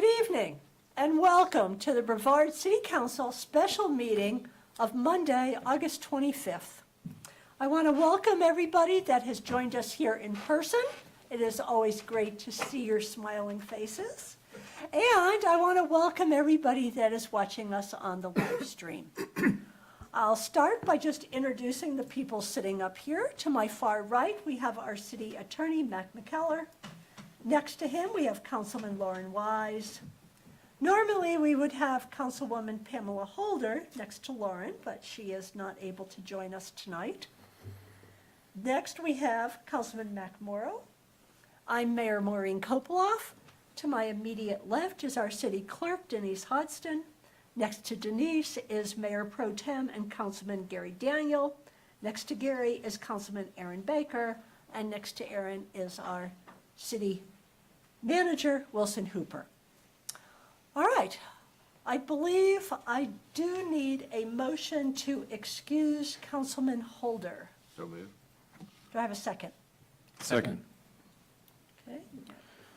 Good evening and welcome to the Brevard City Council special meeting of Monday, August 25th. I want to welcome everybody that has joined us here in person. It is always great to see your smiling faces. And I want to welcome everybody that is watching us on the live stream. I'll start by just introducing the people sitting up here. To my far right, we have our city attorney, Mac McKellar. Next to him, we have Councilman Lauren Wise. Normally, we would have Councilwoman Pamela Holder next to Lauren, but she is not able to join us tonight. Next, we have Councilman Mac Morrow. I'm Mayor Maureen Kopoloff. To my immediate left is our city clerk, Denise Hodgson. Next to Denise is Mayor Pro Tem and Councilman Gary Daniel. Next to Gary is Councilman Aaron Baker. And next to Aaron is our city manager, Wilson Hooper. All right, I believe I do need a motion to excuse Councilman Holder. So moved. Do I have a second? Second. Okay.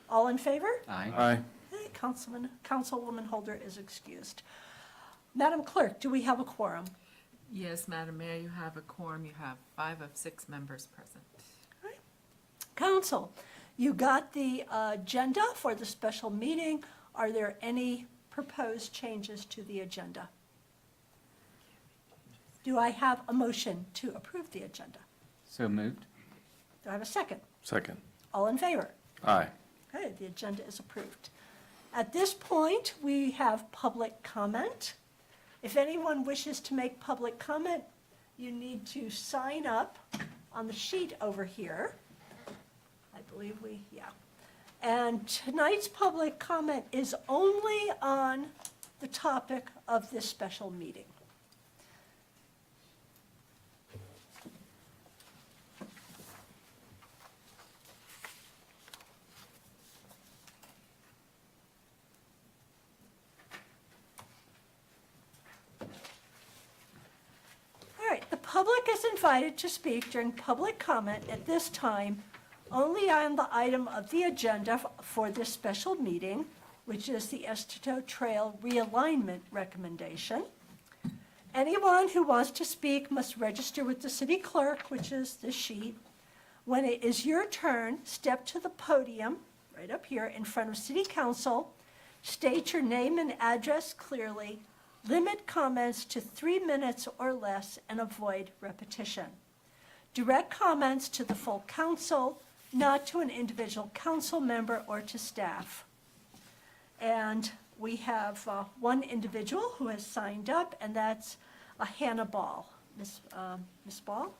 All in favor? Aye. Okay, Councilwoman Holder is excused. Madam Clerk, do we have a quorum? Yes, Madam Mayor, you have a quorum. You have 5 of 6 members present. All right. Council, you got the agenda for the special meeting. Are there any proposed changes to the agenda? Do I have a motion to approve the agenda? So moved. Do I have a second? Second. All in favor? Aye. Okay, the agenda is approved. At this point, we have public comment. If anyone wishes to make public comment, you need to sign up on the sheet over here. I believe yeah. And tonight's public comment is only on the topic of this special meeting. The public is invited to speak during public comment at this time only on the item of the agenda for this special meeting, which is the Esteto Trail realignment recommendation. Anyone who wants to speak must register with the city clerk, which is this sheet. When it is your turn, step to the podium, right up here in front of City Council, state your name and address clearly, limit comments to 3 minutes or less, and avoid repetition. Direct comments to the full council, not to an individual council member or to staff. And we have one individual who has signed up, and that's Hannah Ball. Miss Ball?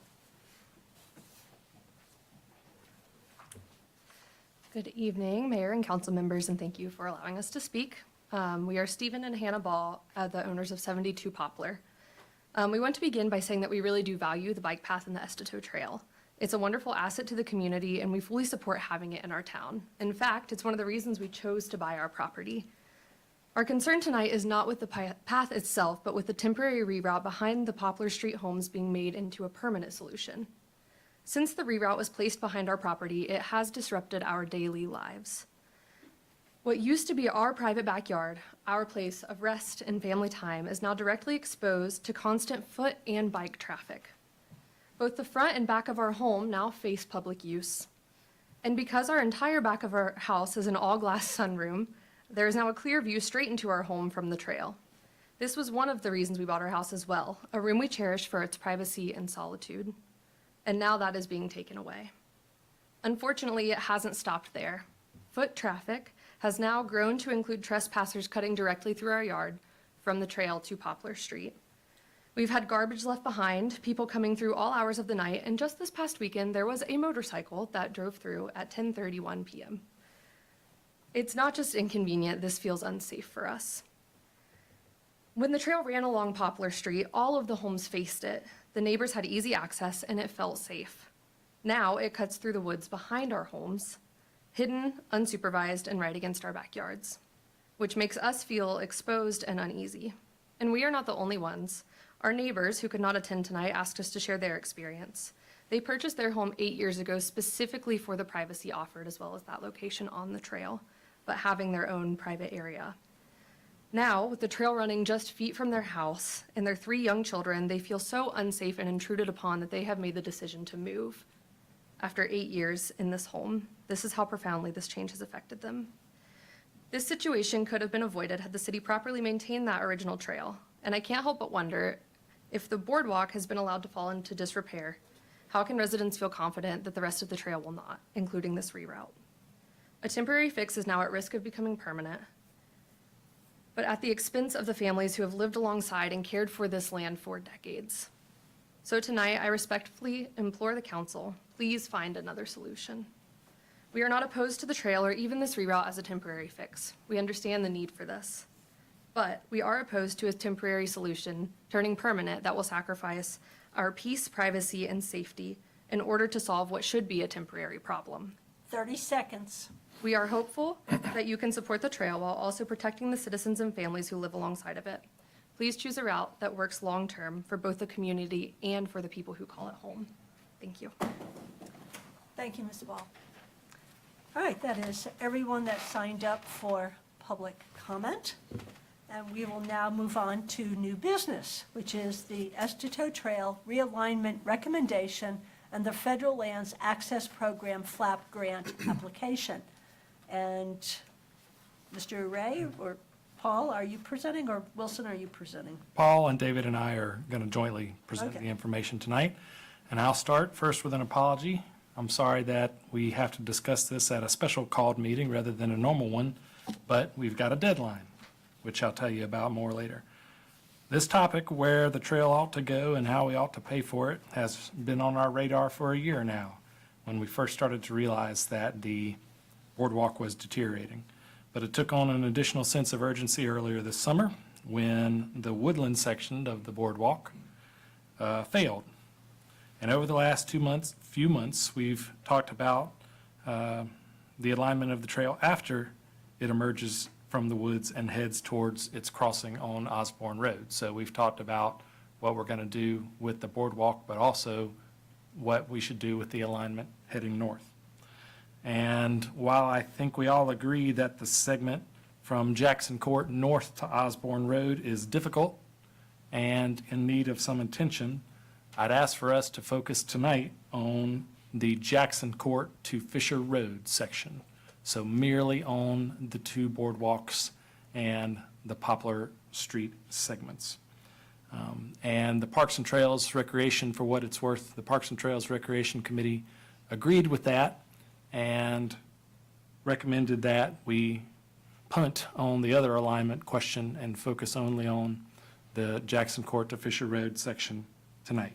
Good evening, Mayor and council members, and thank you for allowing us to speak. We are Stephen and Hannah Ball, the owners of 72 Poplar. We want to begin by saying that we really do value the bike path and the Esteto Trail. It's a wonderful asset to the community, and we fully support having it in our town. In fact, it's one of the reasons we chose to buy our property. Our concern tonight is not with the path itself, but with the temporary reroute behind the Poplar Street homes being made into a permanent solution. Since the reroute was placed behind our property, it has disrupted our daily lives. What used to be our private backyard, our place of rest and family time, is now directly exposed to constant foot and bike traffic. Both the front and back of our home now face public use. And because our entire back of our house is an all-glass sunroom, there is now a clear view straight into our home from the trail. This was one of the reasons we bought our house as well, a room we cherished for its privacy and solitude. And now that is being taken away. Unfortunately, it hasn't stopped there. Foot traffic has now grown to include trespassers cutting directly through our yard from the trail to Poplar Street. We've had garbage left behind, people coming through all hours of the night, and just this past weekend, there was a motorcycle that drove through at 10:31 p.m. It's not just inconvenient, this feels unsafe for us. When the trail ran along Poplar Street, all of the homes faced it. The neighbors had easy access, and it felt safe. Now it cuts through the woods behind our homes, hidden, unsupervised, and right against our backyards, which makes us feel exposed and uneasy. And we are not the only ones. Our neighbors who could not attend tonight asked us to share their experience. They purchased their home 8 years ago specifically for the privacy offered, as well as that location on the trail. but having their own private area. Now, with the trail running just feet from their house and their 3 young children, they feel so unsafe and intruded upon that they have made the decision to move. After 8 years in this home, this is how profoundly this change has affected them. This situation could have been avoided had the city properly maintained that original trail, and I can't help but wonder, if the boardwalk has been allowed to fall into disrepair, how can residents feel confident that the rest of the trail will not, including this reroute? A temporary fix is now at risk of becoming permanent, but at the expense of the families who have lived alongside and cared for this land for decades. So tonight, I respectfully implore the council, please find another solution. We are not opposed to the trail or even this reroute as a temporary fix. We understand the need for this. But we are opposed to a temporary solution turning permanent that will sacrifice our peace, privacy, and safety in order to solve what should be a temporary problem. 30 seconds. We are hopeful that you can support the trail while also protecting the citizens and families who live alongside of it. Please choose a route that works long-term for both the community and for the people who call it home. Thank you. Thank you, Ms. Ball. All right, that is everyone that signed up for public comment. And we will now move on to new business, which is the Estito Trail Realignment Recommendation and the Federal Lands Access Program FLAP Grant application. And Mr. Ray or Paul, are you presenting, or Wilson, are you presenting? Paul and David and I are going to jointly present Okay. the information tonight. And I'll start first with an apology. I'm sorry that we have to discuss this at a special called meeting rather than a normal one, but we've got a deadline, which I'll tell you about more later. This topic, where the trail ought to go and how we ought to pay for it, has been on our radar for a year now, when we first started to realize that the boardwalk was deteriorating. But it took on an additional sense of urgency earlier this summer when the woodland section of the boardwalk failed. And over the last few months, we've talked about the alignment of the trail after it emerges from the woods and heads towards its crossing on Osborne Road. So we've talked about what we're going to do with the boardwalk, but also what we should do with the alignment heading north. And while I think we all agree that the segment from Jackson Court north to Osborne Road is difficult and in need of some attention, I'd ask for us to focus tonight on the Jackson Court to Fisher Road section. So merely on the 2 boardwalks and the Poplar Street segments. And the Parks and Trails Recreation, for what it's worth, the Parks and Trails Recreation Committee agreed with that and recommended that we punt on the other alignment question and focus only on the Jackson Court to Fisher Road section tonight.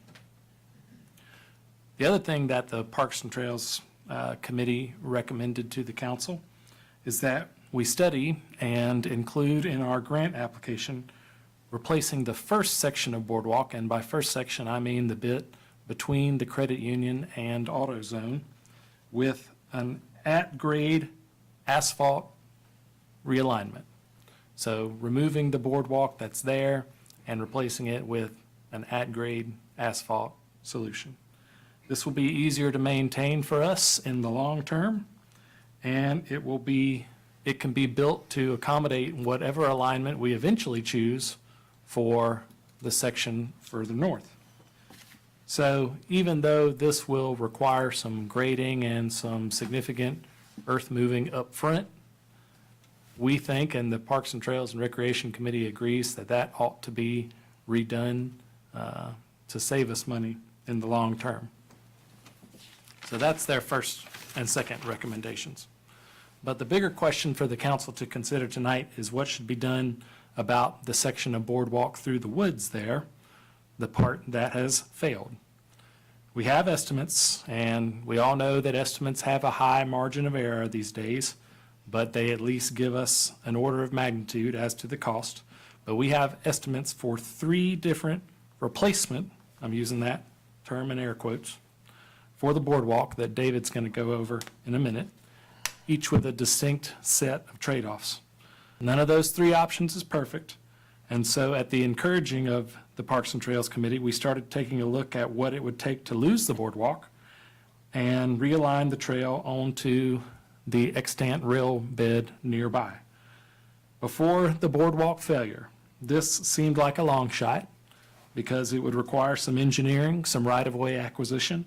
The other thing that the Parks and Trails Committee recommended to the council is that we study and include in our grant application replacing the first section of boardwalk, and by first section I mean the bit between the credit union and AutoZone, with an at-grade asphalt realignment. So removing the boardwalk that's there and replacing it with an at-grade asphalt solution. This will be easier to maintain for us in the long term, and it can be built to accommodate whatever alignment we eventually choose for the section further north. So even though this will require some grading and some significant earth moving up front, we think, and the Parks and Trails and Recreation Committee agrees, that that ought to be redone to save us money in the long term. So that's their first and second recommendations. But the bigger question for the council to consider tonight is what should be done about the section of boardwalk through the woods there, the part that has failed. We have estimates, and we all know that estimates have a high margin of error these days, but they at least give us an order of magnitude as to the cost. But we have estimates for 3 different replacement, I'm using that term in air quotes, for the boardwalk that David's going to go over in a minute, each with a distinct set of trade-offs. None of those 3 options is perfect, and so at the encouraging of the Parks and Trails Committee, we started taking a look at what it would take to lose the boardwalk and realign the trail onto the extant rail bed nearby. Before the boardwalk failure, this seemed like a long shot because it would require some engineering, some right-of-way acquisition,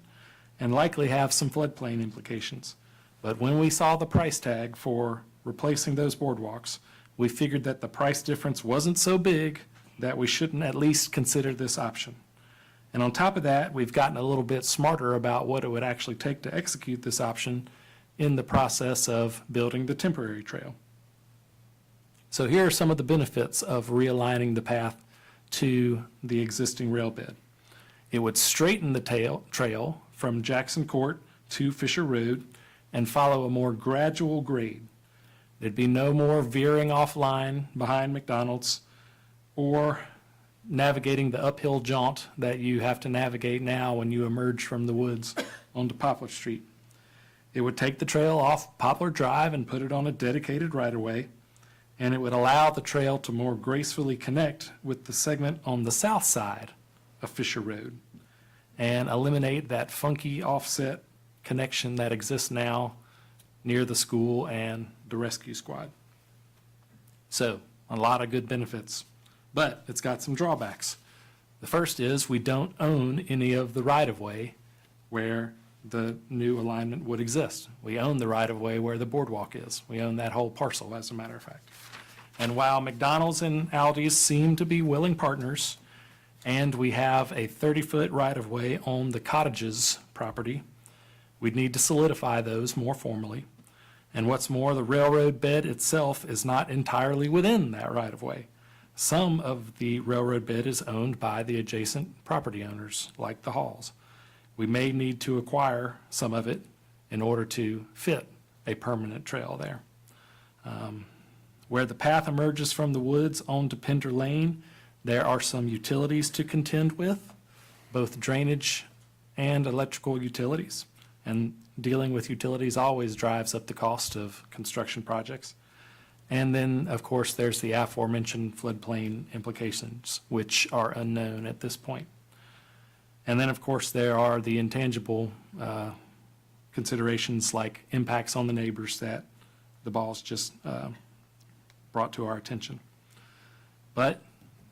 and likely have some floodplain implications. But when we saw the price tag for replacing those boardwalks, we figured that the price difference wasn't so big that we shouldn't at least consider this option. And on top of that, we've gotten a little bit smarter about what it would actually take to execute this option in the process of building the temporary trail. So here are some of the benefits of realigning the path to the existing rail bed. It would straighten the trail from Jackson Court to Fisher Road and follow a more gradual grade. There'd be no more veering offline behind McDonald's or navigating the uphill jaunt that you have to navigate now when you emerge from the woods onto Poplar Street. It would take the trail off Poplar Drive and put it on a dedicated right-of-way, and it would allow the trail to more gracefully connect with the segment on the south side of Fisher Road and eliminate that funky offset connection that exists now near the school and the rescue squad. So, a lot of good benefits, but it's got some drawbacks. The first is we don't own any of the right-of-way where the new alignment would exist. We own the right-of-way where the boardwalk is. We own that whole parcel, as a matter of fact. And while McDonald's and Aldi's seem to be willing partners, and we have a 30-foot right-of-way on the cottages property, we'd need to solidify those more formally. And what's more, the railroad bed itself is not entirely within that right-of-way. Some of the railroad bed is owned by the adjacent property owners, like the Halls. We may need to acquire some of it in order to fit a permanent trail there. Where the path emerges from the woods onto Pender Lane, there are some utilities to contend with, both drainage and electrical utilities. And dealing with utilities always drives up the cost of construction projects. And then, of course, there's the aforementioned floodplain implications, which are unknown at this point. And then, of course, there are the intangible considerations like impacts on the neighbors that the balls just brought to our attention. But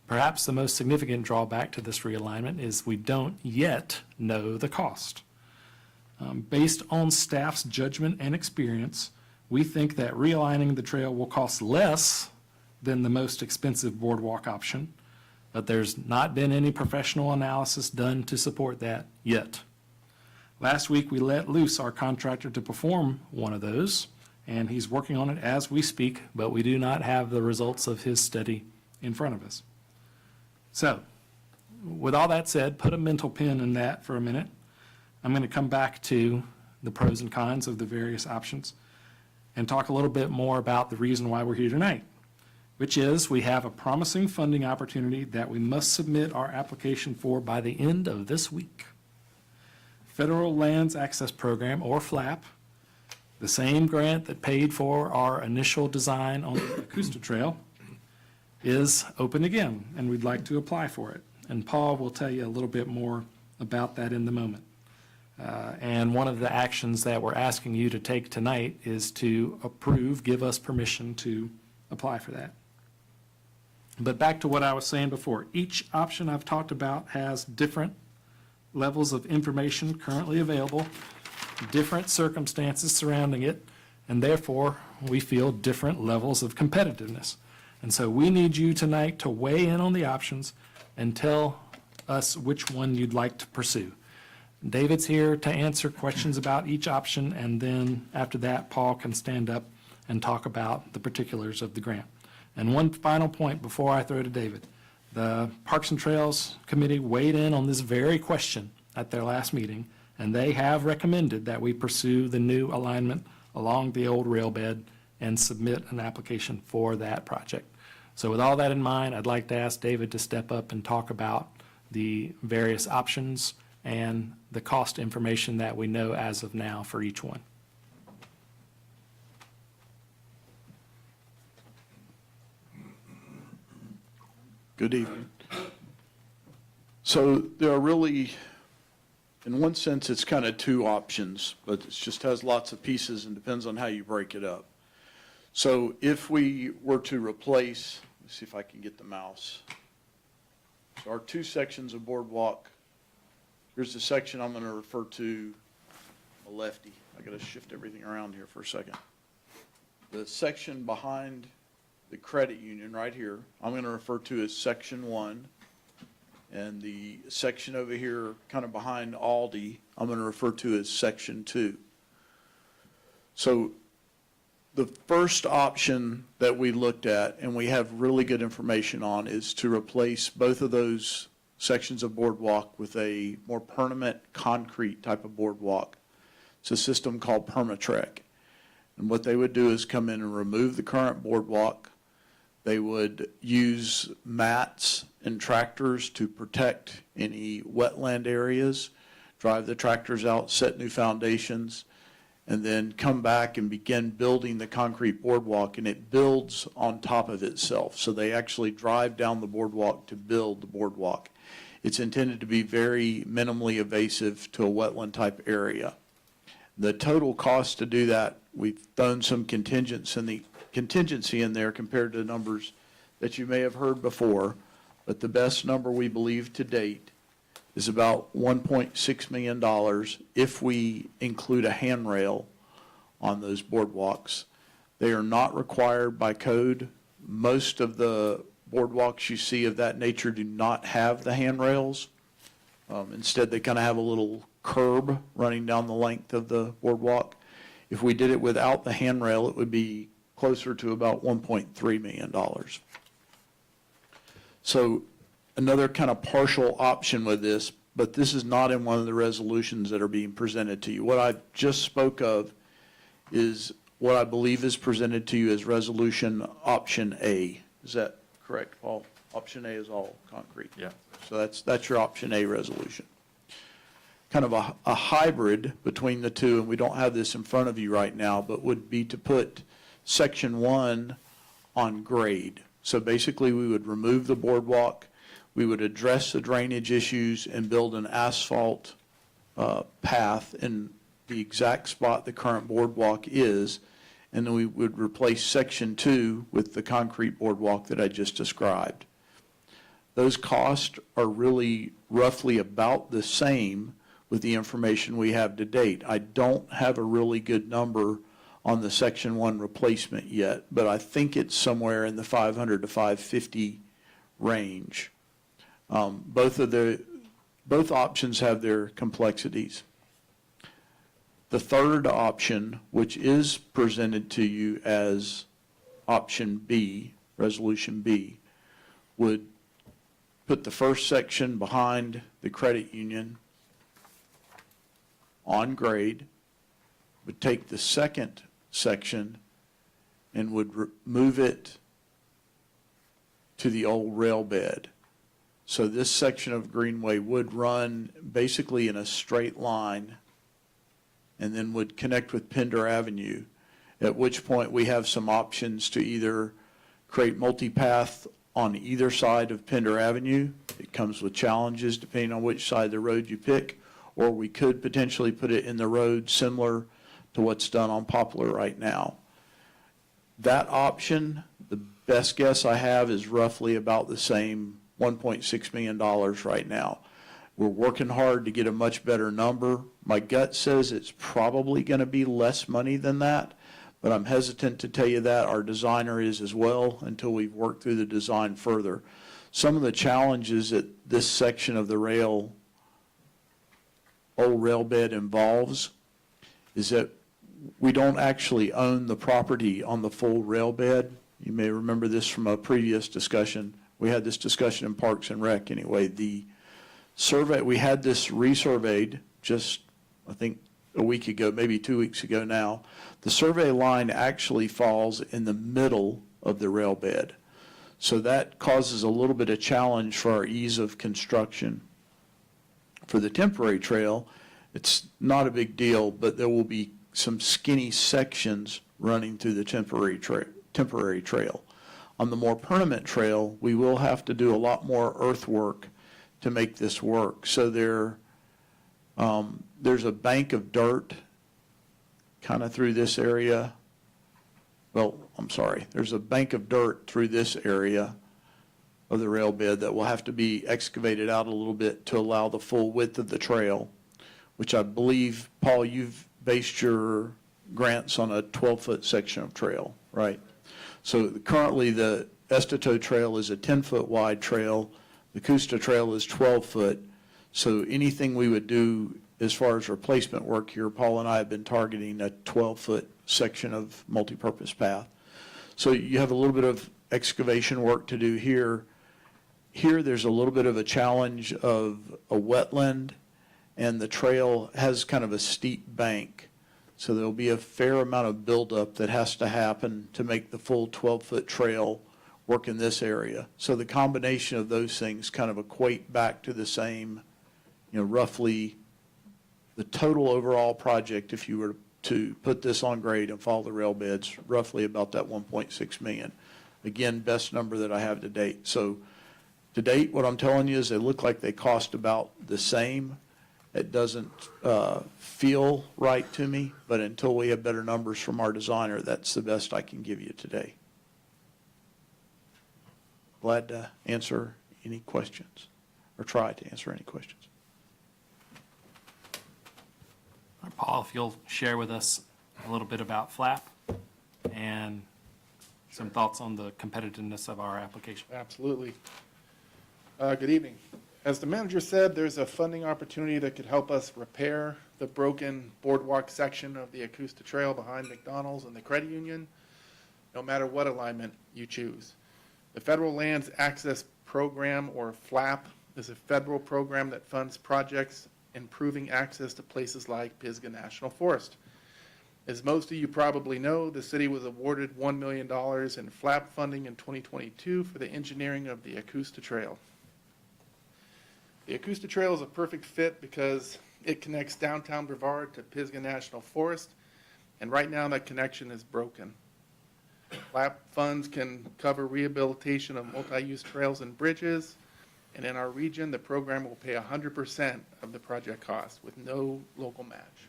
perhaps the most significant drawback to this realignment is we don't yet know the cost. Based on staff's judgment and experience, we think that realigning the trail will cost less than the most expensive boardwalk option, but there's not been any professional analysis done to support that yet. Last week, we let loose our contractor to perform one of those, and he's working on it as we speak, but we do not have the results of his study in front of us. So, with all that said, put a mental pin in that for a minute. I'm going to come back to the pros and cons of the various options and talk a little bit more about the reason why we're here tonight, which is we have a promising funding opportunity that we must submit our application for by the end of this week. Federal Lands Access Program, or FLAP, the same grant that paid for our initial design on the Acosta Trail, is open again, and we'd like to apply for it. And Paul will tell you a little bit more about that in the moment. And one of the actions that we're asking you to take tonight is to approve, give us permission to apply for that. But back to what I was saying before, each option I've talked about has different levels of information currently available, different circumstances surrounding it, and therefore we feel different levels of competitiveness. And so we need you tonight to weigh in on the options and tell us which one you'd like to pursue. David's here to answer questions about each option, and then after that, Paul can stand up and talk about the particulars of the grant. And one final point before I throw to David. The Parks and Trails Committee weighed in on this very question at their last meeting, and they have recommended that we pursue the new alignment along the old rail bed and submit an application for that project. So with all that in mind, I'd like to ask David to step up and talk about the various options and the cost information that we know as of now for each one. Good evening. So there are really, in one sense, it's kind of two options, but it just has lots of pieces and depends on how you break it up. So if we were to replace, let's see if I can get the mouse. So our two sections of boardwalk, here's the section I'm going to refer to a lefty. I got to shift everything around here for a second. The section behind the credit union right here, I'm going to refer to as section 1. And the section over here, kind of behind Aldi, I'm going to refer to as section 2. So the first option that we looked at, and we have really good information on, is to replace both of those sections of boardwalk with a more permanent concrete type of boardwalk. It's a system called Permatrek. And what they would do is come in and remove the current boardwalk. They would use mats and tractors to protect any wetland areas, drive the tractors out, set new foundations, and then come back and begin building the concrete boardwalk, and it builds on top of itself. So they actually drive down the boardwalk to build the boardwalk. It's intended to be very minimally invasive to a wetland type area. The total cost to do that, we've thrown some contingency in there compared to numbers that you may have heard before, but the best number we believe to date is about $1.6 million if we include a handrail on those boardwalks. They are not required by code. Most of the boardwalks you see of that nature do not have the handrails. Instead, they kind of have a little curb running down the length of the boardwalk. If we did it without the handrail, it would be closer to about $1.3 million. So another kind of partial option with this, but this is not in one of the resolutions that are being presented to you. What I just spoke of is what I believe is presented to you as resolution option A. Is that correct, Paul? Option A is all concrete. Yeah. So that's your option A resolution. Kind of a hybrid between the two, and we don't have this in front of you right now, but would be to put section 1 on grade. So basically we would remove the boardwalk, we would address the drainage issues and build an asphalt path in the exact spot the current boardwalk is, and then we would replace section 2 with the concrete boardwalk that I just described. Those costs are really roughly about the same with the information we have to date. I don't have a really good number on the section 1 replacement yet, but I think it's somewhere in the 500 to 550 range. Both options have their complexities. The third option, which is presented to you as option B, resolution B, would put the first section behind the credit union on grade, would take the second section and would move it to the old rail bed. So this section of Greenway would run basically in a straight line and then would connect with Pender Avenue, at which point we have some options to either create multipath on either side of Pender Avenue. It comes with challenges depending on which side of the road you pick, or we could potentially put it in the road similar to what's done on Poplar right now. That option, the best guess I have is roughly about the same $1.6 million right now. We're working hard to get a much better number. My gut says it's probably going to be less money than that, but I'm hesitant to tell you that. Our designer is as well until we've worked through the design further. Some of the challenges that this section of the old rail bed involves is that we don't actually own the property on the full rail bed. You may remember this from a previous discussion. We had this discussion in Parks and Rec anyway. The survey, we had this resurveyed just, I think, a week ago, maybe 2 weeks ago now. The survey line actually falls in the middle of the rail bed. So that causes a little bit of challenge for our ease of construction. For the temporary trail, it's not a big deal, but there will be some skinny sections running through the temporary trail. On the more permanent trail, we will have to do a lot more earthwork to make this work. So there There's a bank of dirt kind of through this area. Well, I'm sorry, there's a bank of dirt through this area of the rail bed that will have to be excavated out a little bit to allow the full width of the trail, which I believe, Paul, you've based your grants on a 12-foot section of trail, right? So currently, the Estato Trail is a 10-foot wide trail. The Custa Trail is 12-foot. So anything we would do as far as replacement work here, Paul and I have been targeting a 12-foot section of multipurpose path. So you have a little bit of excavation work to do here. Here, there's a little bit of a challenge of a wetland, and the trail has kind of a steep bank. So there'll be a fair amount of buildup that has to happen to make the full 12-foot trail work in this area. So the combination of those things kind of equate back to the same, roughly the total overall project, if you were to put this on grade and follow the rail beds, roughly about that 1.6 million. Again, best number that I have to date. So to date, what I'm telling you is they look like they cost about the same. It doesn't feel right to me, but until we have better numbers from our designer, that's the best I can give you today. Glad to answer any questions, or try to answer any questions. All right, Paul, if you'll share with us a little bit about FLAP and some thoughts on the competitiveness of our application. Absolutely. Good evening. As the manager said, there's a funding opportunity that could help us repair the broken boardwalk section of the Acosta Trail behind McDonald's and the credit union, no matter what alignment you choose. The Federal Lands Access Program, or FLAP, is a federal program that funds projects improving access to places like Pisgah National Forest. As most of you probably know, the city was awarded $1 million in FLAP funding in 2022 for the engineering of the Acosta Trail. The Acosta Trail is a perfect fit because it connects downtown Brevard to Pisgah National Forest, and right now that connection is broken. FLAP funds can cover rehabilitation of multi-use trails and bridges, and in our region, the program will pay 100% of the project cost with no local match.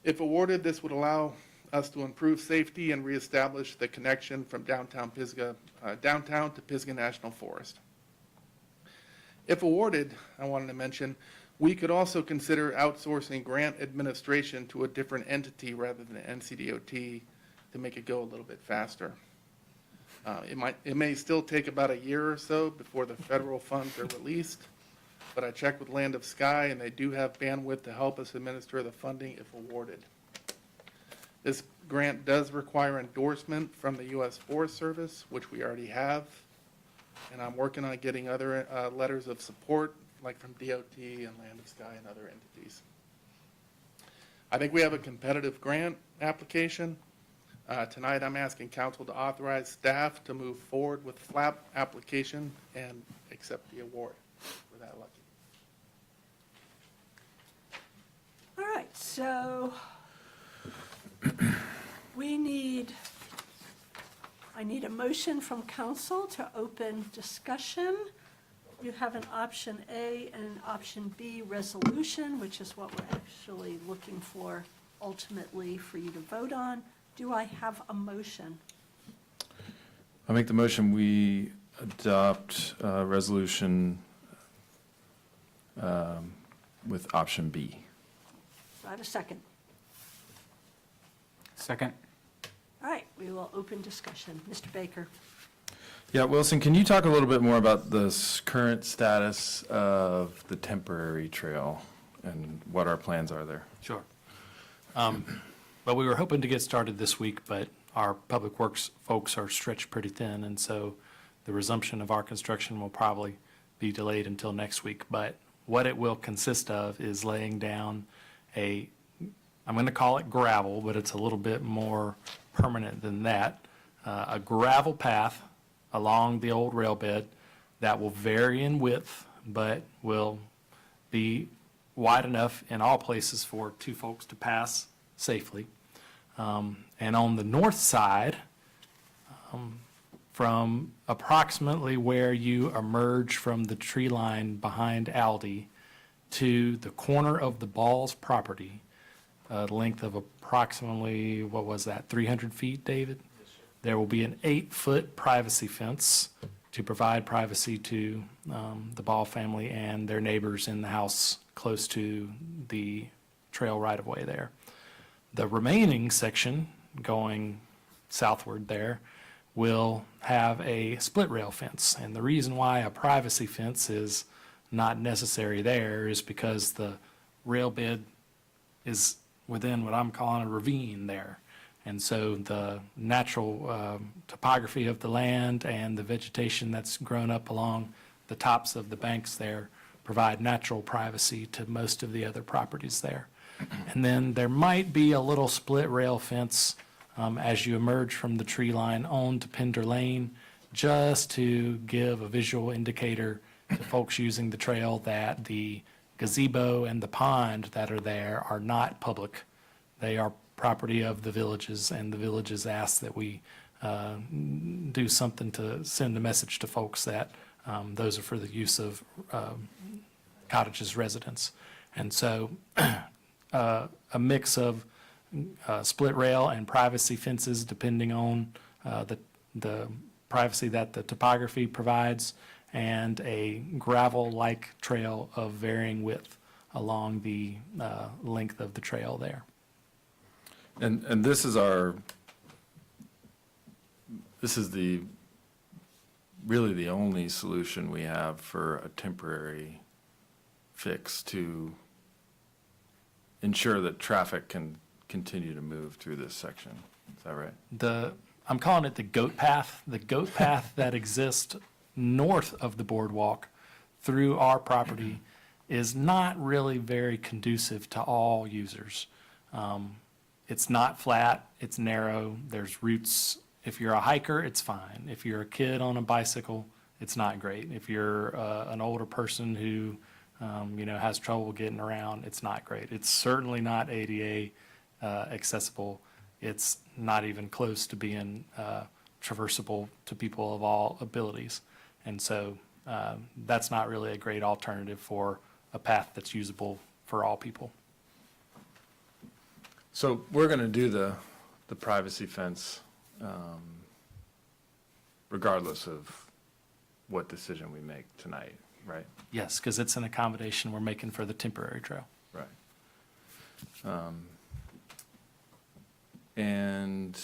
If awarded, this would allow us to improve safety and reestablish the connection from downtown to Pisgah National Forest. If awarded, I wanted to mention, we could also consider outsourcing grant administration to a different entity rather than NCDOT to make it go a little bit faster. It may still take about a year or so before the federal funds are released, but I checked with Land of Sky and they do have bandwidth to help us administer the funding if awarded. This grant does require endorsement from the U.S. Forest Service, which we already have, and I'm working on getting other letters of support, like from DOT and Land of Sky and other entities. I think we have a competitive grant application. Tonight, I'm asking council to authorize staff to move forward with FLAP application and accept the award. We're that lucky. All right, so I need a motion from council to open discussion. You have an option A and an option B resolution, which is what we're actually looking for ultimately for you to vote on. Do I have a motion? I make the motion we adopt resolution with option B. Do I have a second? Second. All right, we will open discussion. Mr. Baker. Yeah, Wilson, can you talk a little bit more about the current status of the temporary trail and what our plans are there? Sure. Well, we were hoping to get started this week, but our public works folks are stretched pretty thin, and so the resumption of our construction will probably be delayed until next week. But what it will consist of is laying down I'm going to call it gravel, but it's a little bit more permanent than that, a gravel path along the old rail bed that will vary in width, but will be wide enough in all places for two folks to pass safely. And on the north side, from approximately where you emerge from the tree line behind Aldi to the corner of the Ball's property, a length of approximately, what was that, 300 feet, David? There will be an 8-foot privacy fence to provide privacy to the Ball family and their neighbors in the house close to the trail right-of-way there. The remaining section going southward there will have a split rail fence. And the reason why a privacy fence is not necessary there is because the rail bed is within what I'm calling a ravine there. And so the natural topography of the land and the vegetation that's grown up along the tops of the banks there provide natural privacy to most of the other properties there. And then there might be a little split rail fence as you emerge from the tree line onto Pender Lane, just to give a visual indicator to folks using the trail that the gazebo and the pond that are there are not public. They are property of the villages, and the villages ask that we do something to send a message to folks that those are for the use of cottages, residents. And so a mix of split rail and privacy fences, depending on the privacy that the topography provides, and a gravel-like trail of varying width along the length of the trail there. And this is really the only solution we have for a temporary fix to ensure that traffic can continue to move through this section. Is that right? I'm calling it the goat path. The goat path that exists north of the boardwalk through our property is not really very conducive to all users. It's not flat, it's narrow, there's roots. If you're a hiker, it's fine. If you're a kid on a bicycle, it's not great. If you're an older person who has trouble getting around, it's not great. It's certainly not ADA accessible. It's not even close to being traversable to people of all abilities. And so that's not really a great alternative for a path that's usable for all people. So we're going to do the privacy fence regardless of what decision we make tonight, right? Yes, because it's an accommodation we're making for the temporary trail. Right. And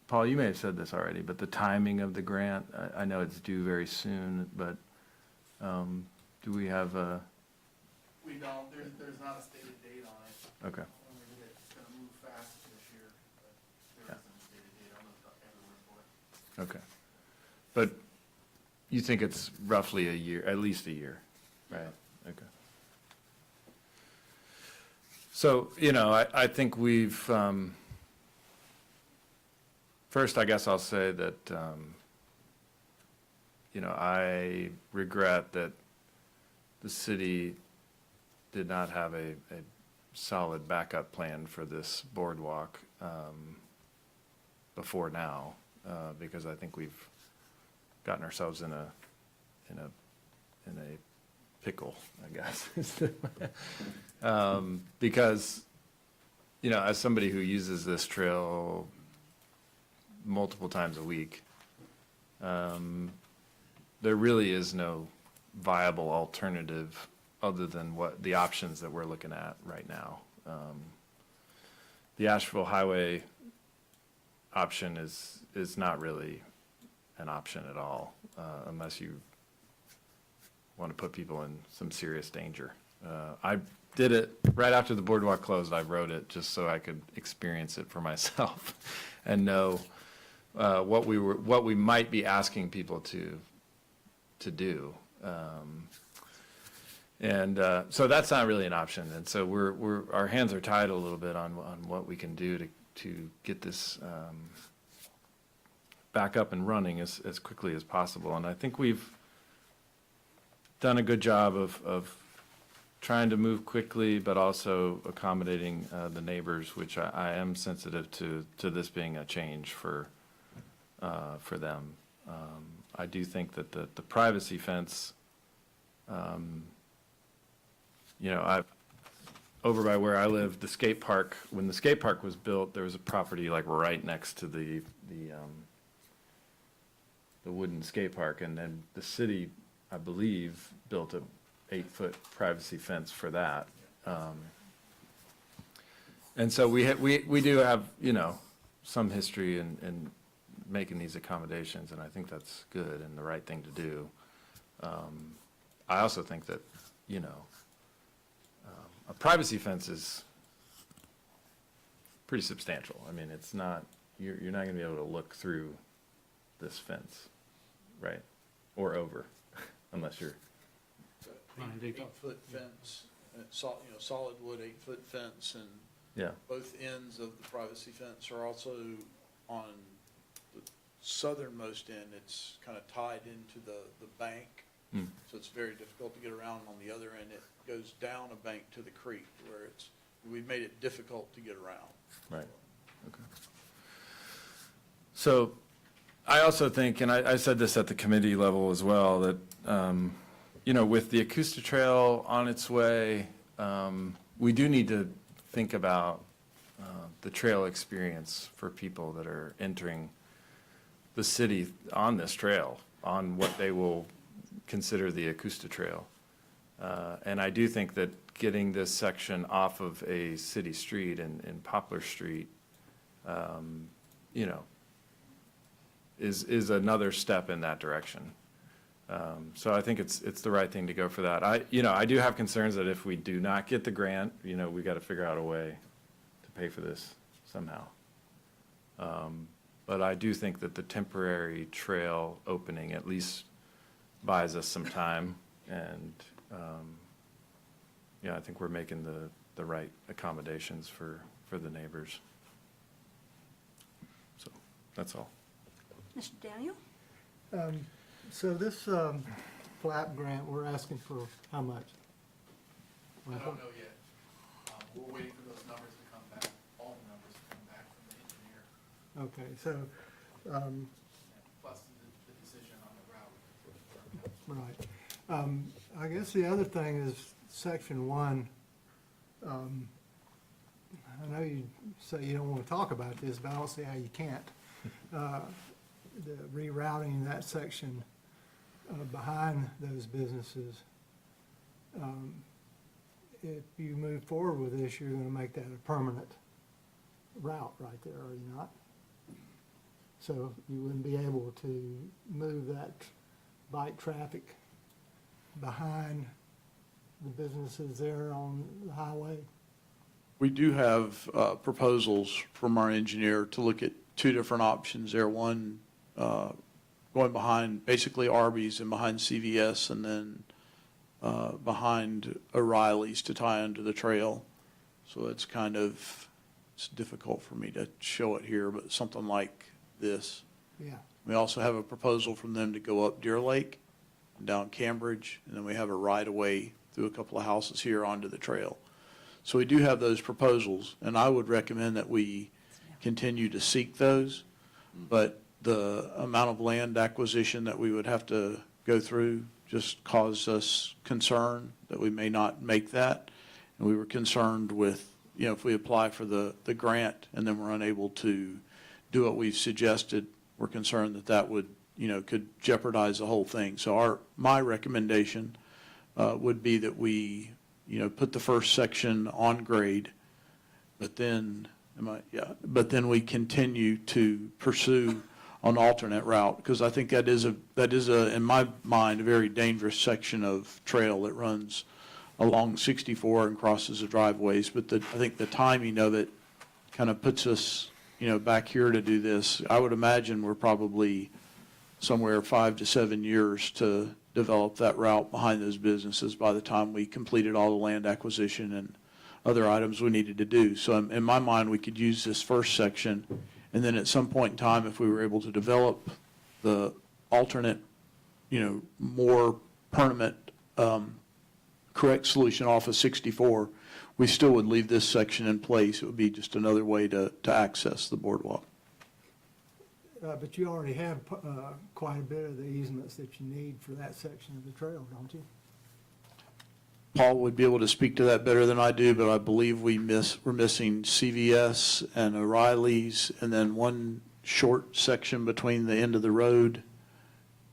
Paul, you may have said this already, but the timing of the grant, I know it's due very soon, but do we have a? We don't, there's not a stated date on it. Okay. It's gonna move fast this year, but there isn't a stated date on the everywhere for it. Okay. But you think it's roughly a year, at least a year, right? Okay. So, I think we've, first, I guess I'll say that, I regret that the city did not have a solid backup plan for this boardwalk before now, because I think we've gotten ourselves in a pickle, I guess. Because, as somebody who uses this trail multiple times a week, there really is no viable alternative other than what the options that we're looking at right now. The Asheville Highway option is not really an option at all, unless you want to put people in some serious danger. I did it right after the boardwalk closed. I wrote it just so I could experience it for myself and know what we might be asking people to do. So that's not really an option. And so our hands are tied a little bit on what we can do to get this back up and running as quickly as possible. And I think we've done a good job of trying to move quickly, but also accommodating the neighbors, which I am sensitive to this being a change for them. I do think that the privacy fence, over by where I live, the skate park, when the skate park was built, there was a property like right next to the wooden skate park, and then the city, I believe, built a 8-foot privacy fence for that. And so we do have, some history in making these accommodations, and I think that's good and the right thing to do. I also think that, a privacy fence is pretty substantial. I mean, it's not, you're not gonna be able to look through this fence, right? Or over, unless you're, Eight-foot fence, solid wood 8-foot fence, and yeah, both ends of the privacy fence are also on the southernmost end. It's kind of tied into the bank, so it's very difficult to get around. On the other end, it goes down a bank to the creek where we've made it difficult to get around. right, okay. So I also think, and I said this at the committee level as well, that, with the Acoustic Trail on its way, we do need to think about the trail experience for people that are entering the city on this trail, on what they will consider the Acoustic Trail. And I do think that getting this section off of a city street in Poplar Street, is another step in that direction. So I think it's the right thing to go for that. I do have concerns that if we do not get the grant, we got to figure out a way to pay for this somehow. But I do think that the temporary trail opening at least buys us some time, and, I think we're making the right accommodations for the neighbors. So, that's all. Mr. Daniel? So this flap grant, we're asking for how much? I don't know yet. We're waiting for those numbers to come back, all the numbers to come back from the engineer, Okay, so, plus the decision on the route. right. I guess the other thing is section 1. I know you say you don't want to talk about this, but I don't see how you can't. The rerouting that section behind those businesses. If you move forward with this, you're going to make that a permanent route right there, are you not? So you wouldn't be able to move that bike traffic behind the businesses there on the highway? We do have proposals from our engineer to look at 2 different options there. One, going behind basically Arby's and behind CVS, and then behind O'Reilly's to tie into the trail. So it's difficult for me to show it here, but something like this. Yeah. We also have a proposal from them to go up Deer Lake and down Cambridge, and then we have a right-of-way through a couple of houses here onto the trail. So we do have those proposals, and I would recommend that we continue to seek those, but the amount of land acquisition that we would have to go through just caused us concern that we may not make that. And we were concerned with, if we apply for the grant and then we're unable to do what we've suggested, we're concerned that would, could jeopardize the whole thing. So my recommendation would be that we, put the first section on grade, but then we continue to pursue an alternate route, because I think that is in my mind, a very dangerous section of trail that runs along 64 and crosses the driveways. But I think the timing of it kind of puts us, back here to do this. I would imagine we're probably somewhere 5 to 7 years to develop that route behind those businesses by the time we completed all the land acquisition and other items we needed to do. So in my mind, we could use this first section, and then at some point in time, if we were able to develop the alternate, more permanent, correct solution off of 64, we still would leave this section in place. It would be just another way to access the boardwalk. but you already have quite a bit of the easements that you need for that section of the trail, don't you? Paul would be able to speak to that better than I do, but I believe we're missing CVS and O'Reilly's, and then one short section between the end of the road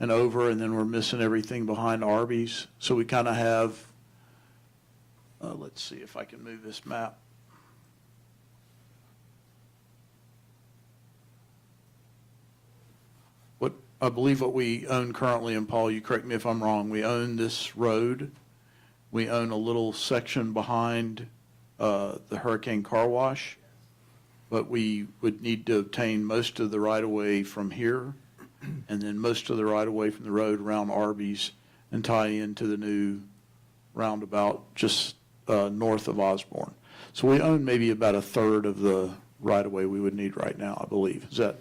and over, and then we're missing everything behind Arby's. So we kind of have, let's see if I can move this map. I believe what we own currently, and Paul, you correct me if I'm wrong, we own this road. We own a little section behind the Hurricane Car Wash, but we would need to obtain most of the right-of-way from here, and then most of the right-of-way from the road around Arby's and tie into the new roundabout just north of Osborne. So we own maybe about a third of the right-of-way we would need right now, I believe. Is that?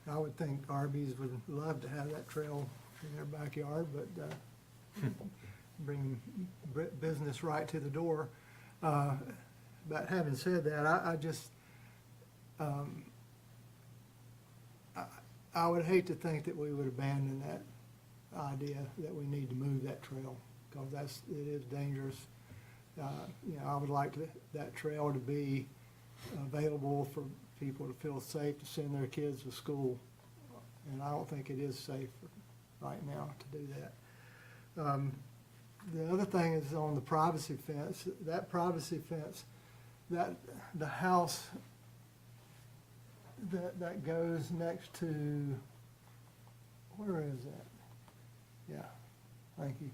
I would think Arby's would love to have that trail in their backyard, but bring business right to the door. But having said that, I just, I would hate to think that we would abandon that idea that we need to move that trail, because it is dangerous. I would like that trail to be available for people to feel safe to send their kids to school, and I don't think it is safe right now to do that. The other thing is on the privacy fence. That privacy fence, the house that goes next to, where is that? Yeah, thank you.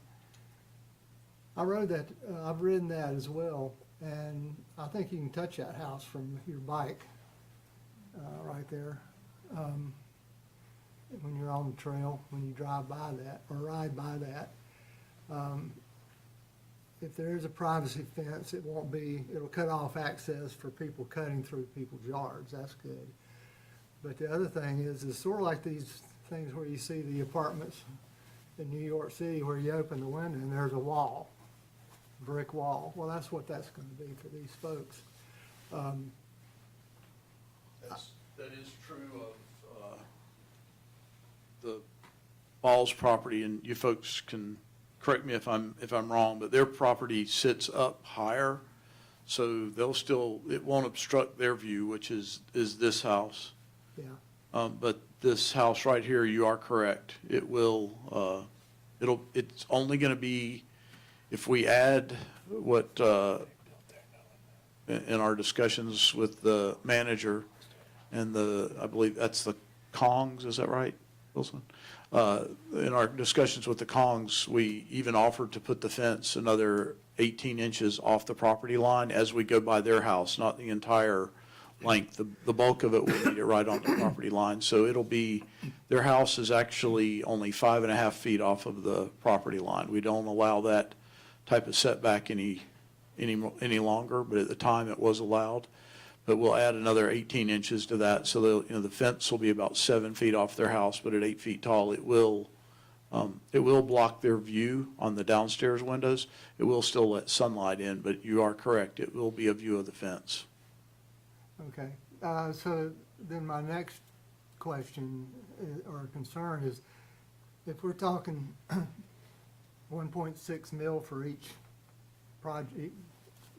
I've ridden that as well, and I think you can touch that house from your bike. Right there, when you're on the trail, when you drive by that or ride by that. If there is a privacy fence, it'll cut off access for people cutting through people's yards. That's good. But the other thing is sort of like these things where you see the apartments in New York City where you open the window and there's a wall, brick wall. Well, that's what that's going to be for these folks. That is true of the Balls property, and you folks can correct me if I'm wrong, but their property sits up higher, so it won't obstruct their view, which is this house. Yeah. But this house right here, you are correct. It will, it's only going to be, if we add what, in our discussions with the manager and I believe that's the Kongs, is that right, Wilson? In our discussions with the Kongs, we even offered to put the fence another 18 inches off the property line as we go by their house, not the entire length. The bulk of it will be right on the property line. So their house is actually only 5.5 feet off of the property line. We don't allow that type of setback any longer, but at the time it was allowed. But we'll add another 18 inches to that, so the fence will be about 7 feet off their house, but at 8 feet tall, it will block their view on the downstairs windows. It will still let sunlight in, but you are correct, it will be a view of the fence. Okay, so then my next question or concern is, if we're talking 1.6 mil for each project,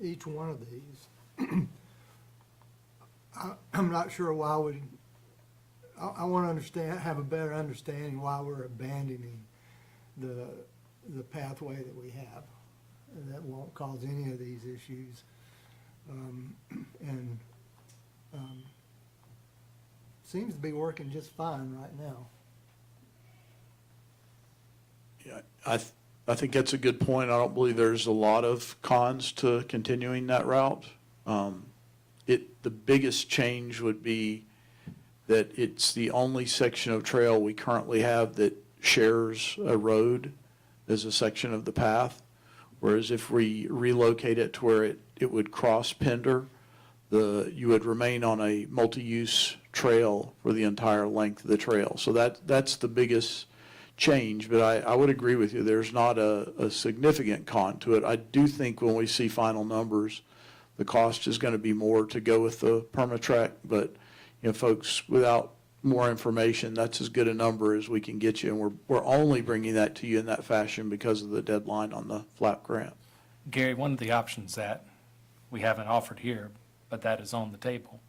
each one of these, I'm not sure why I want to have a better understanding why we're abandoning the pathway that we have. That won't cause any of these issues. Seems to be working just fine right now. Yeah, I think that's a good point. I don't believe there's a lot of cons to continuing that route. The biggest change would be that it's the only section of trail we currently have that shares a road as a section of the path. Whereas if we relocate it to where it would cross Pender, you would remain on a multi-use trail for the entire length of the trail. So that's the biggest change, but I would agree with you. There's not a significant con to it. I do think when we see final numbers, the cost is going to be more to go with the perma-track. But, folks, without more information, that's as good a number as we can get you. And we're only bringing that to you in that fashion because of the deadline on the FLAP grant. Gary, one of the options that we haven't offered here, but that is on the table,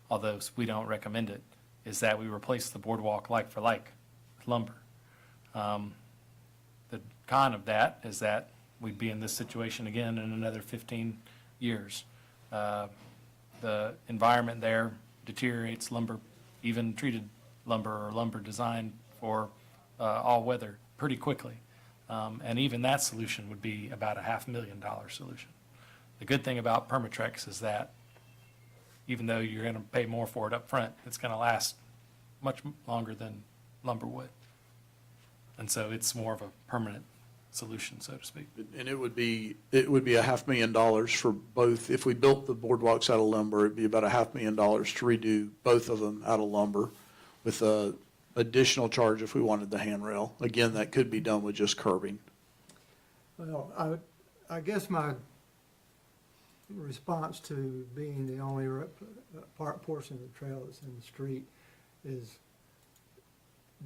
although we don't recommend it, is that we replace the boardwalk like for like with lumber. The con of that is that we'd be in this situation again in another 15 years. The environment there deteriorates lumber, even treated lumber or lumber designed for all weather pretty quickly. And even that solution would be about a $500,000 solution. The good thing about Permatrex is that even though you're going to pay more for it up front, it's going to last much longer than lumber would. And so it's more of a permanent solution, so to speak. And it would be a $500,000 for both. If we built the boardwalks out of lumber, it'd be about a $500,000 to redo both of them out of lumber with a additional charge if we wanted the handrail. Again, that could be done with just curbing. Well, I guess my response to being the only portion of the trail that's in the street is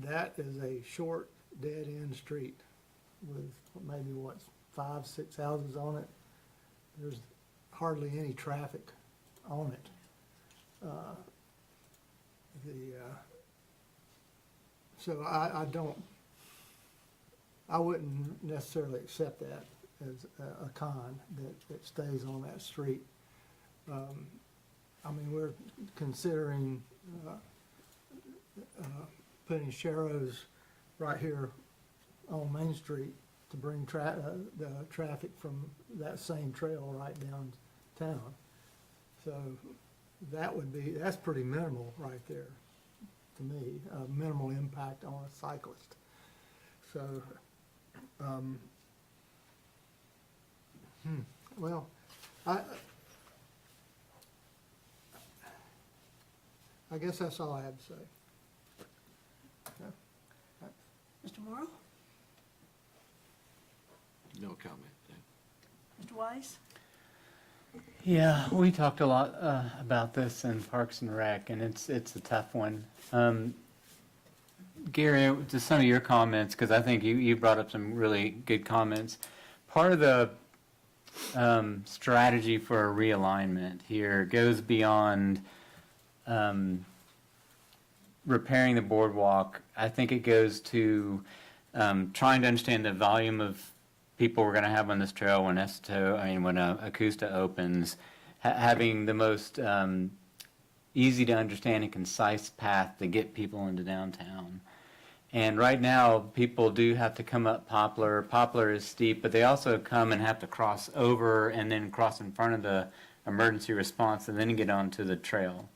that is a short, dead-end street with maybe, 5, 6 houses on it. There's hardly any traffic on it. So I wouldn't necessarily accept that as a con that stays on that street. I mean, we're considering putting sharrows right here on Main Street to bring the traffic from that same trail right downtown. So that's pretty minimal right there, to me, minimal impact on a cyclist. So, well, I guess that's all I had to say. Mr. Morrow? No comment. Mr. Wise? Yeah, we talked a lot about this in Parks and Rec, and it's a tough one. Gary, to some of your comments, because I think you brought up some really good comments. Part of the strategy for a realignment here goes beyond repairing the boardwalk. I think it goes to trying to understand the volume of people we're going to have on this trail when Acosta opens, having the most easy to understand and concise path to get people into downtown. And right now, people do have to come up Poplar. Poplar is steep, but they also come and have to cross over and then cross in front of the emergency response and then get onto the trail,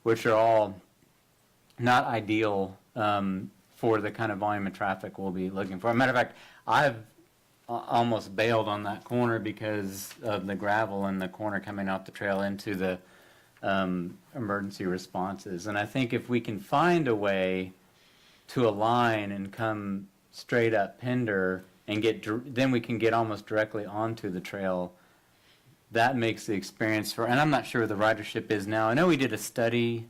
which are all not ideal for the kind of volume of traffic we'll be looking for. As a matter of fact, I've almost bailed on that corner because of the gravel in the corner coming off the trail into the emergency responses. And I think if we can find a way to align and come straight up Pender and then we can get almost directly onto the trail, that makes the experience and I'm not sure what the ridership is now. I know we did a study.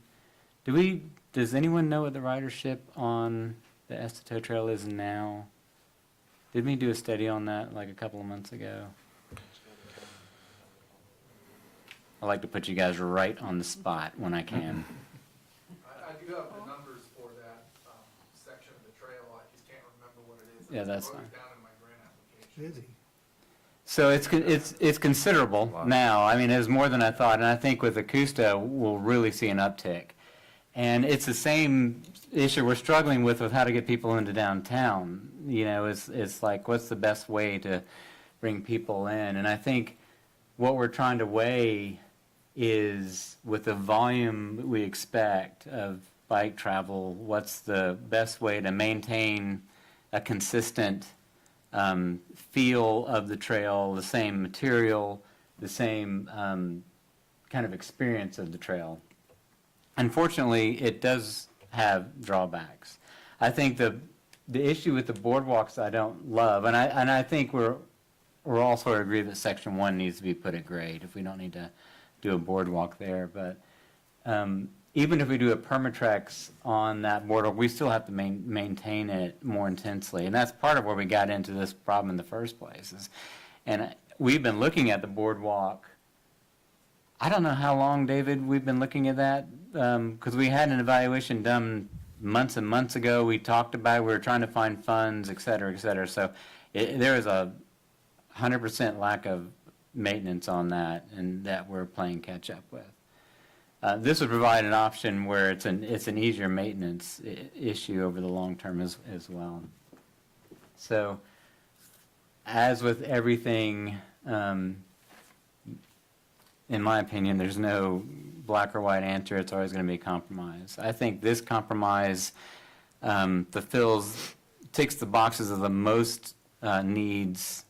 Does anyone know what the ridership on the Estato Trail is now? Did we do a study on that like a couple of months ago? I like to put you guys right on the spot when I can. I do have the numbers for that section of the trail. I just can't remember what it is. Yeah, that's I wrote fine. it down in my grant application. Busy. So it's considerable now. I mean, it was more than I thought, and I think with Acosta, we'll really see an uptick. And it's the same issue we're struggling with how to get people into downtown. It's like, what's the best way to bring people in? And I think what we're trying to weigh is, with the volume we expect of bike travel, what's the best way to maintain a consistent feel of the trail, the same material, the same kind of experience of the trail. Unfortunately, it does have drawbacks. I think the issue with the boardwalks I don't love, and I think we're we're all sort of agree that section 1 needs to be put at grade, if we don't need to do a boardwalk there, but even if we do a permatrex on that boardwalk, we still have to maintain it more intensely, and that's part of where we got into this problem in the first place. And we've been looking at the boardwalk, I don't know how long, David, we've been looking at that, because we had an evaluation done months and months ago. We talked about it, we were trying to find funds, et cetera, so there is a 100% lack of maintenance on that, and that we're playing catch up with. This would provide an option where it's an easier maintenance issue over the long term as well. So, as with everything, in my opinion, there's no black or white answer. It's always going to be a compromise. I think this compromise ticks the boxes of the most needs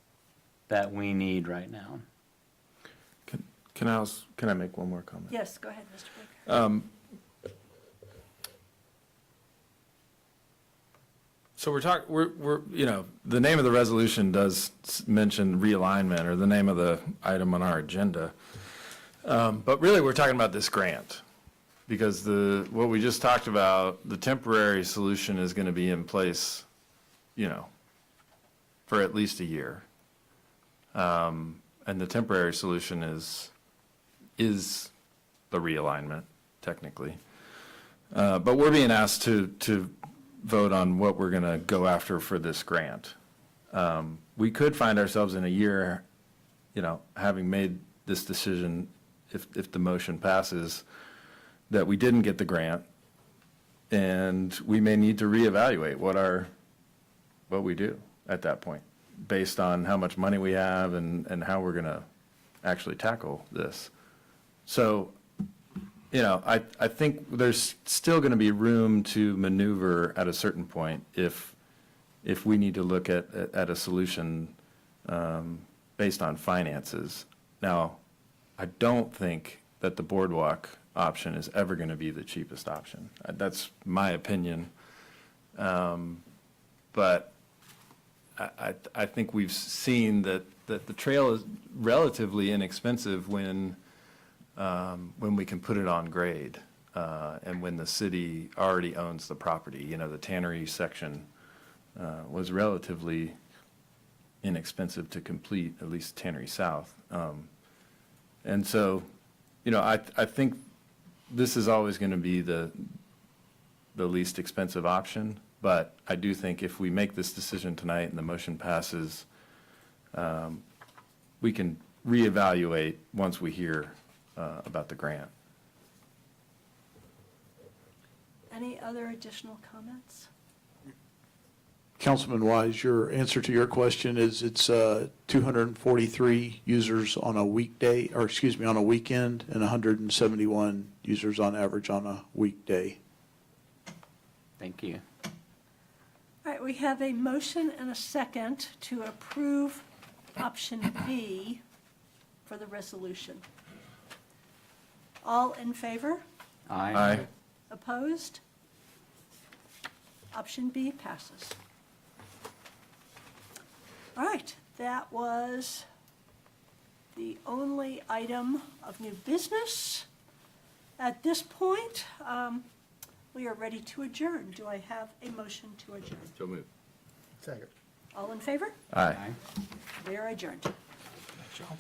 that we need right now. Can I make one more comment? Yes, go ahead, Mr. Baker. So we're the name of the resolution does mention realignment, or the name of the item on our agenda. But really, we're talking about this grant, because what we just talked about, the temporary solution is going to be in place, for at least a year. And the temporary solution is the realignment, technically. But we're being asked to vote on what we're going to go after for this grant. We could find ourselves in a year, having made this decision, if the motion passes, that we didn't get the grant, and we may need to reevaluate what we do at that point, based on how much money we have and how we're going to actually tackle this. So, I think there's still going to be room to maneuver at a certain point if we need to look at a solution based on finances. Now, I don't think that the boardwalk option is ever going to be the cheapest option. That's my opinion. But I think we've seen that the trail is relatively inexpensive when we can put it on grade, and when the city already owns the property. The Tannery section was relatively inexpensive to complete, at least Tannery South. And so, I think this is always going to be the least expensive option, but I do think if we make this decision tonight and the motion passes, we can reevaluate once we hear about the grant. Any other additional comments? Councilman Wise, your answer to your question is it's 243 users on a weekday, or excuse me, on a weekend, and 171 users on average on a weekday. Thank you. All right, we have a motion and a second to approve option B for the resolution. All in favor? Aye. Opposed? Option B passes. All right, that was the only item of new business. At this point, we are ready to adjourn. Do I have a motion to adjourn? So moved. Second. All in favor? Aye. We are adjourned. Good job.